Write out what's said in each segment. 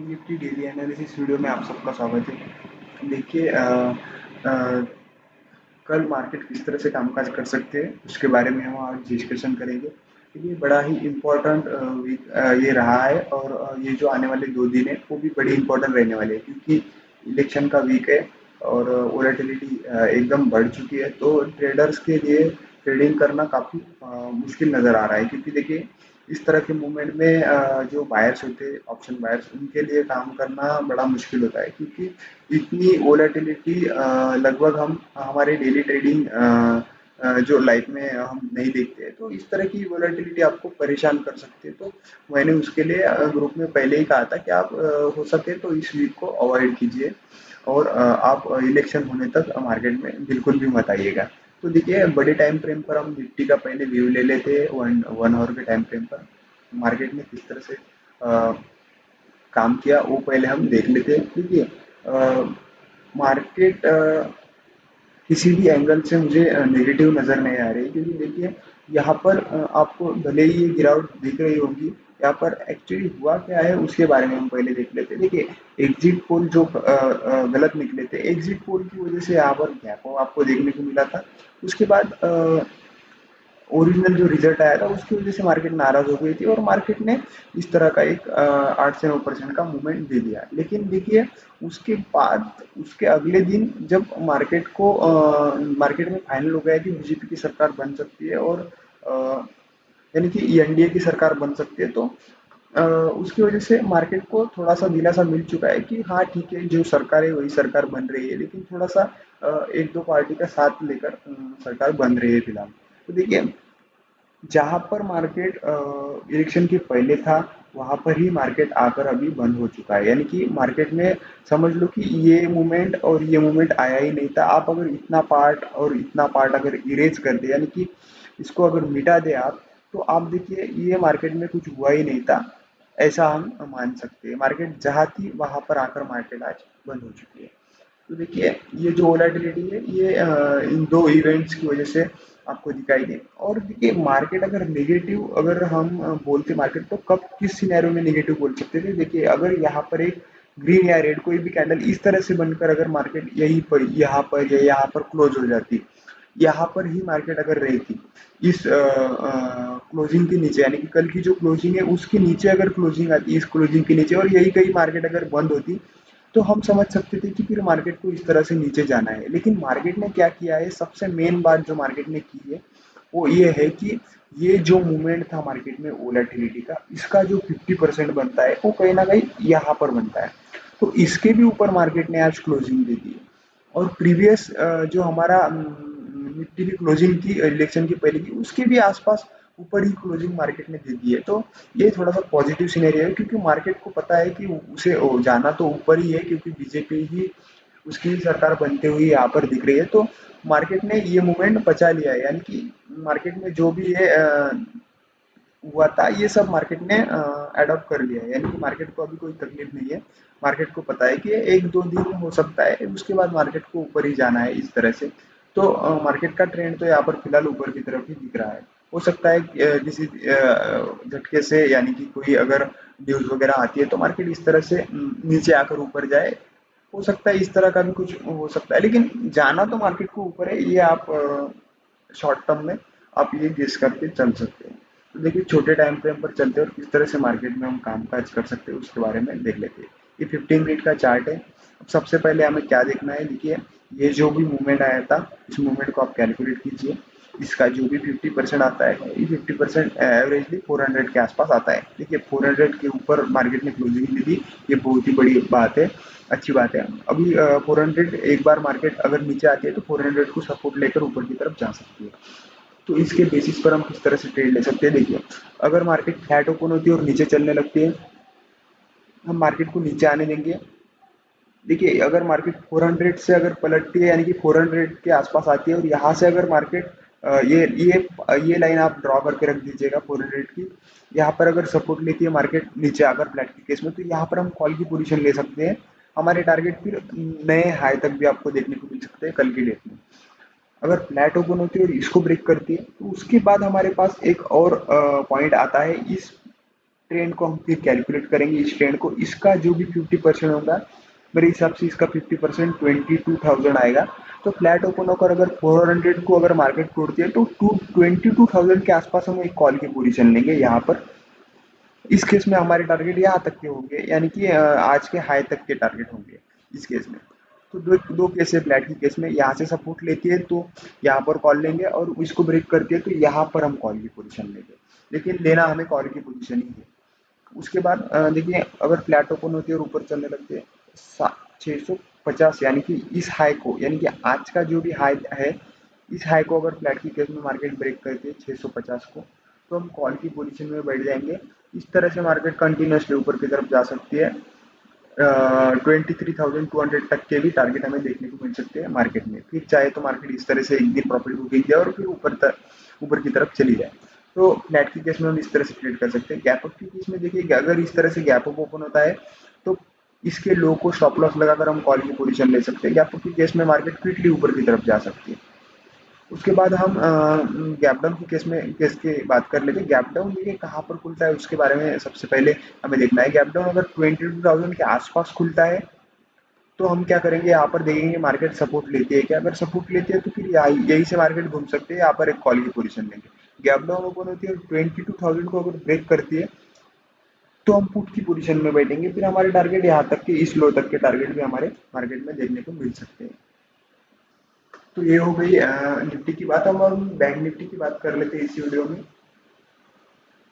Nifty daily analysis video में आप सबका स्वागत है। देखिए कल मार्केट किस तरह से कामकाज कर सकते हैं उसके बारे में हम आज डिस्कशन करेंगे। ये बड़ा ही इम्पोर्टेंट वीक ये रहा है और ये जो आने वाले 2 दिन है वो भी बड़ी इम्पोर्टेंट रहने वाले हैं क्योंकि इलेक्शन का वीक है और वोलेटिलिटी एकदम बढ़ चुकी है। तो ट्रेडर्स के लिए ट्रेडिंग करना काफ़ी मुश्किल नज़र आ रहा है क्योंकि देखिए इस तरह के मूवमेंट में जो बायर्स होते हैं ऑप्शन बायर्स उनके लिए काम करना बड़ा मुश्किल होता है क्योंकि इतनी वोलेटिलिटी लगभग हम हमारे डेली ट्रेडिंग जो लाइफ में हम नहीं देखते हैं। तो इस तरह की वोलेटिलिटी आपको परेशान कर सकती है। तो मैंने उसके लिए ग्रुप में पहले ही कहा था कि आप हो सके तो इस वीक को अवॉइड कीजिए और आप इलेक्शन होने तक मार्केट में बिल्कुल भी मत आइएगा। तो देखिए बड़े टाइम फ्रेम पर हम निफ्टी का पहले व्यू ले लेते हैं। वन वन आवर के टाइम फ्रेम पर मार्केट ने किस तरह से काम किया वो पहले हम देख लेते हैं। देखिए मार्केट किसी भी एंगल से मुझे नेगेटिव नज़र नहीं आ रही क्योंकि देखिए यहाँ पर आपको भले ही ये गिरावट दिख रही होगी। यहाँ पर एक्चुअली हुआ क्या है उसके बारे में हम पहले देख लेते हैं। देखिए एग्जिट पोल जो गलत निकले थे, एग्जिट पोल की वजह से यहाँ पर गैप आपको देखने को मिला था। उसके बाद ओरिजिनल जो रिजल्ट आया था उसकी वजह से मार्केट नाराज हो गई थी और मार्केट ने इस तरह का एक 8 से 9% का मूवमेंट दे दिया। लेकिन देखिए उसके बाद उसके अगले दिन जब मार्केट में फाइनल हो गया कि बीजेपी की सरकार बन सकती है और यानी कि एनडीए की सरकार बन सकती है। तो उसकी वजह से मार्केट को थोड़ा सा दिलासा मिल चुका है कि हाँ ठीक है जो सरकार है वही सरकार बन रही है, लेकिन थोड़ा सा एक दो पार्टी का साथ लेकर सरकार बन रही है फिलहाल। तो देखिए जहाँ पर मार्केट इलेक्शन के पहले था वहाँ पर ही मार्केट आकर अभी बंद हो चुका है। यानी कि मार्केट में समझ लो कि ये मूवमेंट और ये मूवमेंट आया ही नहीं था। आप अगर इतना पार्ट और इतना पार्ट अगर इरेज कर दे यानी कि इसको अगर मिटा दे आप, तो आप देखिए ये मार्केट में कुछ हुआ ही नहीं था, ऐसा हम मान सकते हैं। मार्केट जहाँ थी वहाँ पर आकर मार्केट आज बंद हो चुकी है। तो देखिए ये जो वोलेटिलिटी है ये इन दो इवेंट्स की वजह से आपको दिखाई दे। और देखिए मार्केट अगर नेगेटिव अगर हम बोलते मार्केट तो कब किस सिनेरियो में नेगेटिव बोल सकते थे। देखिए अगर यहाँ पर एक ग्रीन या रेड कोई भी कैंडल इस तरह से बनकर अगर मार्केट यहीं पर यहाँ पर या यहाँ पर क्लोज हो जाती, यहाँ पर ही मार्केट अगर रही थी इस क्लोजिंग के नीचे, यानी कि कल की जो क्लोजिंग है उसके नीचे अगर क्लोजिंग आती इस क्लोजिंग के नीचे और यही कहीं मार्केट अगर बंद होती, तो हम समझ सकते थे कि फिर मार्केट को इस तरह से नीचे जाना है। लेकिन मार्केट ने क्या किया है, सबसे मेन बात जो मार्केट ने की है वो ये है कि ये जो मूवमेंट था मार्केट में वोलेटिलिटी का, इसका जो 50% बनता है वो कहीं ना कहीं यहाँ पर बनता है। तो इसके भी ऊपर मार्केट ने आज क्लोजिंग दे दी है। और प्रीवियस जो हमारा निफ्टी की क्लोजिंग थी इलेक्शन के पहले की, उसके भी आसपास ऊपर ही क्लोजिंग मार्केट ने दे दी है। तो ये थोड़ा सा पॉजिटिव सिनेरियो है क्योंकि मार्केट को पता है कि उसे जाना तो ऊपर ही है क्योंकि बीजेपी ही उसकी सरकार बनते हुए यहाँ पर दिख रही है। तो मार्केट ने ये मूवमेंट बचा लिया है, यानी कि मार्केट में जो भी ये हुआ था ये सब मार्केट ने अडॉप्ट कर लिया है। यानी कि मार्केट को अभी कोई तकलीफ नहीं है। मार्केट को पता है कि एक दो दिन हो सकता है उसके बाद मार्केट को ऊपर ही जाना है इस तरह से। तो मार्केट का ट्रेंड तो यहाँ पर फिलहाल ऊपर की तरफ ही दिख रहा है। हो सकता है कि, किसी झटके से यानी कि कोई अगर न्यूज वगैरह आती है तो मार्केट इस तरह से नीचे आकर ऊपर जाए। हो सकता है इस तरह का भी कुछ हो सकता है, लेकिन जाना तो मार्केट को ऊपर है, ये आप शॉर्ट टर्म में आप ये गेस करके चल सकते हैं। तो देखिए छोटे टाइम फ्रेम पर चलते हैं और किस तरह से मार्केट में हम कामकाज कर सकते हैं उसके बारे में देख लेते हैं। ये 15 मिनट का चार्ट है। अब सबसे पहले हमें क्या देखना है, देखिए ये जो भी मूवमेंट आया था इस मूवमेंट को आप कैलकुलेट कीजिए। इसका जो भी 50% आता है ये 50% एवरेजली 400 के आसपास आता है। देखिए 400 के ऊपर मार्केट ने क्लोजिंग दी थी, ये बहुत ही बड़ी बात है, अच्छी बात है। अभी 400 एक बार मार्केट अगर नीचे आती है तो 400 को सपोर्ट लेकर ऊपर की तरफ जा सकती है। तो इसके बेसिस पर हम किस तरह से ट्रेड ले सकते हैं, देखिए अगर मार्केट फ्लैट ओपन होती है और नीचे चलने लगती है, हम मार्केट को नीचे आने देंगे। देखिए अगर मार्केट 400 से अगर पलटती है यानी कि 400 के आसपास आती है और यहाँ से अगर मार्केट ये लाइन आप ड्रॉ करके रख दीजिएगा 400 की, यहाँ पर अगर सपोर्ट लेती है मार्केट नीचे आकर फ्लैट के केस में, तो यहाँ पर हम कॉल की पोजीशन ले सकते हैं। हमारे टारगेट फिर नए हाई तक भी आपको देखने को मिल सकते हैं कल की डेट में। अगर फ्लैट ओपन होती है और इसको ब्रेक करती है तो उसके बाद हमारे पास एक और पॉइंट आता है इस ट्रेंड को हम फिर कैलकुलेट करेंगे, इस ट्रेंड को, इसका जो भी 50% होगा, मेरे हिसाब से इसका 50% 22,000 आएगा। तो फ्लैट ओपन होकर अगर 400 को अगर मार्केट तोड़ती है तो 22,000 के आसपास हम एक कॉल की पोजीशन लेंगे यहाँ पर। इस केस में हमारे टारगेट यहाँ तक के होंगे, यानी कि आज के हाई तक के टारगेट होंगे इस केस में। तो दो दो केस है फ्लैट की केस में, यहाँ से सपोर्ट लेती है तो यहाँ पर कॉल लेंगे, और इसको ब्रेक करती है तो यहाँ पर हम कॉल की पोजीशन लेंगे, लेकिन लेना हमें कॉल की पोजीशन ही है। उसके बाद देखिए, अगर फ्लैट ओपन होती है और ऊपर चलने लगती है 650, यानी कि इस हाई को, यानी कि आज का जो भी हाई है, इस हाई को अगर फ्लैट की केस में मार्केट ब्रेक करती है 650 को, तो हम कॉल की पोजीशन में बैठ जाएंगे। इस तरह से मार्केट कंटिन्यूसली ऊपर की तरफ जा सकती है। 23,200 तक के भी टारगेट हमें देखने को मिल सकते हैं मार्केट में। फिर चाहे तो मार्केट इस तरह से एक दिन प्रॉफिट बुकिंग जाए और फिर ऊपर की तरफ चली जाए। तो फ्लैट की केस में हम इस तरह से ट्रेड कर सकते हैं। गैप अप की केस में देखिए, अगर इस तरह से गैप अप ओपन होता है तो इसके लो को स्टॉप लॉस लगाकर हम कॉल की पोजीशन ले सकते हैं। गैप अप की केस में मार्केट क्विकली ऊपर की तरफ जा सकती है। उसके बाद हम गैप डाउन की केस की बात कर लेते हैं। गैप डाउन देखिए कहाँ पर खुलता है, उसके बारे में सबसे पहले हमें देखना है। गैप डाउन अगर 22,000 के आसपास खुलता है तो हम क्या करेंगे, यहाँ पर देखेंगे मार्केट सपोर्ट लेती है क्या। अगर सपोर्ट लेती है तो फिर यही से मार्केट घूम सकते हैं, यहाँ पर एक कॉल की पोजीशन लेंगे। गैप डाउन ओपन होती है 22,000 को अगर ब्रेक करती है तो हम पुट की पोजीशन में बैठेंगे। फिर हमारे टारगेट यहाँ तक के, इस लो तक के टारगेट भी हमारे मार्केट में देखने को मिल सकते हैं। तो ये हो गई निफ्टी की बात। हम बैंक निफ्टी की बात कर लेते हैं इस वीडियो में।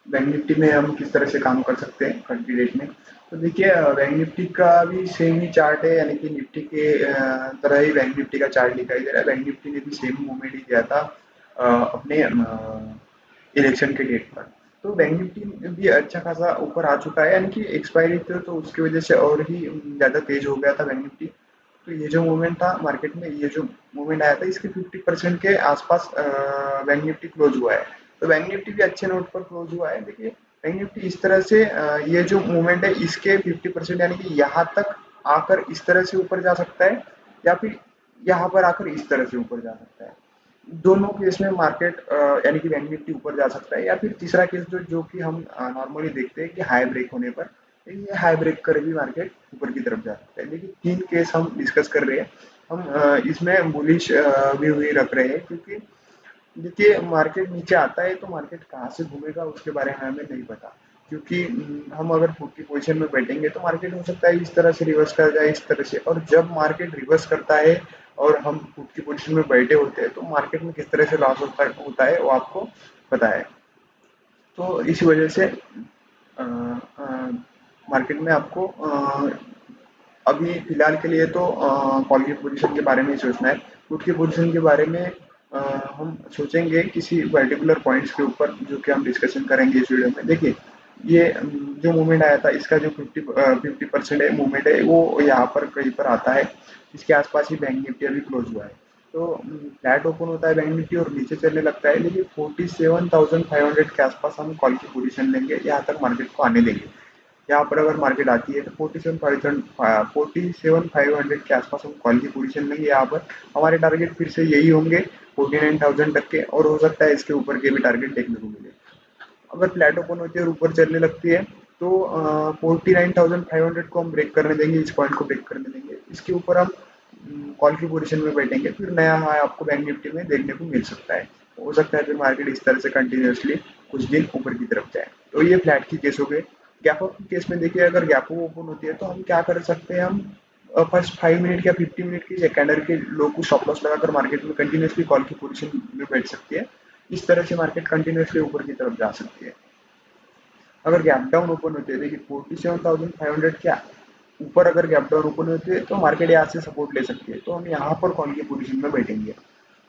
बैंक निफ्टी में हम किस तरह से काम कर सकते हैं कंट्री रेट में। तो देखिए, बैंक निफ्टी का भी सेम ही चार्ट है, यानी कि निफ्टी के तरह ही बैंक निफ्टी का चार्ट दिखाई दे रहा है। बैंक निफ्टी ने भी सेम मूवमेंट ही किया था अपने इलेक्शन के डेट पर। तो बैंक निफ्टी भी अच्छा खासा ऊपर आ चुका है, यानी कि एक्सपायरी थी तो उसकी वजह से और ही ज़्यादा तेज हो गया था बैंक निफ्टी। तो ये जो मूवमेंट था मार्केट में, ये जो मूवमेंट आया था, इसके 50% के आसपास बैंक निफ्टी क्लोज हुआ है। तो बैंक निफ्टी भी अच्छे नोट पर क्लोज हुआ है। देखिए, बैंक निफ्टी इस तरह से ये जो मूवमेंट है इसके 50%, यानी कि यहाँ तक आकर इस तरह से ऊपर जा सकता है, या फिर यहाँ पर आकर इस तरह से ऊपर जा सकता है। दोनों केस में मार्केट यानी कि बैंक निफ्टी ऊपर जा सकता है, या फिर तीसरा केस जो जो कि हम नॉर्मली देखते हैं कि हाई ब्रेक होने पर ये हाई ब्रेक कर भी मार्केट ऊपर की तरफ जा सकता है। देखिए, तीन केस हम डिस्कस कर रहे हैं। हम इसमें बुलिश व्यू ही रख रहे हैं, क्योंकि देखिए मार्केट नीचे आता है तो मार्केट कहाँ से घूमेगा उसके बारे में हमें नहीं पता। क्योंकि हम अगर पुट की पोजीशन में बैठेंगे तो मार्केट हो सकता है इस तरह से रिवर्स कर जाए, इस तरह से। और जब मार्केट रिवर्स करता है और हम पुट की पोजीशन में बैठे होते हैं तो मार्केट में किस तरह से लॉस होता है वो आपको पता है। तो इसी वजह से मार्केट में आपको अभी फिलहाल के लिए तो कॉल की पोजीशन के बारे में ही सोचना है। पुट की पोजीशन के बारे में हम सोचेंगे किसी पर्टिकुलर पॉइंट्स के ऊपर, जो कि हम डिस्कशन करेंगे इस वीडियो में। देखिए, ये जो मूवमेंट आया था इसका जो 50% है मूवमेंट है, वो यहाँ पर कहीं पर आता है। इसके आसपास ही बैंक निफ्टी अभी क्लोज हुआ है। तो फ्लैट ओपन होता है बैंक निफ्टी और नीचे चलने लगता है, लेकिन 47,500 के आसपास हम कॉल की पोजीशन लेंगे, यहाँ तक मार्केट को आने देंगे। यहाँ पर अगर मार्केट आती है तो 47,500 के आसपास हम कॉल की पोजीशन लेंगे। यहाँ पर हमारे टारगेट फिर से यही होंगे 49,000 तक के, और हो सकता है इसके ऊपर के भी टारगेट देखने को मिले। अगर फ्लैट ओपन होती है और ऊपर चलने लगती है तो 49,500 को हम ब्रेक करने देंगे, इस पॉइंट को ब्रेक करने देंगे। इसके ऊपर हम कॉल की पोजीशन में बैठेंगे, फिर नया हाई आपको बैंक निफ्टी में देखने को मिल सकता है। हो सकता है फिर मार्केट इस तरह से कंटिन्यूसली कुछ दिन ऊपर की तरफ जाए। तो ये फ्लैट की केस हो गए। गैप अप की केस में देखिए, अगर गैप अप ओपन होती है तो हम क्या कर सकते हैं, हम फर्स्ट 5 मिनट या 50 मिनट की कैंडल के लो को स्टॉप लॉस लगाकर मार्केट में कंटिन्यूसली कॉल की पोजीशन में बैठ सकती है। इस तरह से मार्केट कंटिन्यूसली ऊपर की तरफ जा सकती है। अगर गैप डाउन ओपन होती है, देखिए 47,500 के ऊपर अगर गैप डाउन ओपन होती है तो मार्केट यहाँ से सपोर्ट ले सकती है, तो हम यहाँ पर कॉल की पोजीशन में बैठेंगे।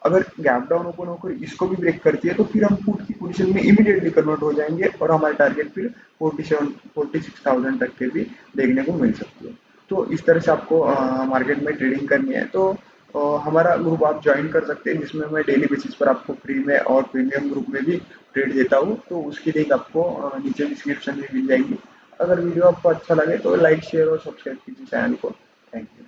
अगर गैप डाउन ओपन होकर इसको भी ब्रेक करती है तो फिर हम पुट की पोजीशन में इमीडिएटली कन्वर्ट हो जाएंगे, और हमारे टारगेट फिर 46,000 तक के भी देखने को मिल सकती है। तो इस तरह से आपको मार्केट में ट्रेडिंग करनी है तो हमारा ग्रुप आप ज्वाइन कर सकते हैं, जिसमें मैं डेली बेसिस पर आपको फ्री में और प्रीमियम ग्रुप में भी ट्रेड देता हूँ। तो उसकी लिंक आपको नीचे डिस्क्रिप्शन में मिल जाएगी। अगर वीडियो आपको अच्छा लगे तो लाइक शेयर और सब्सक्राइब कीजिए चैनल को। Thank you.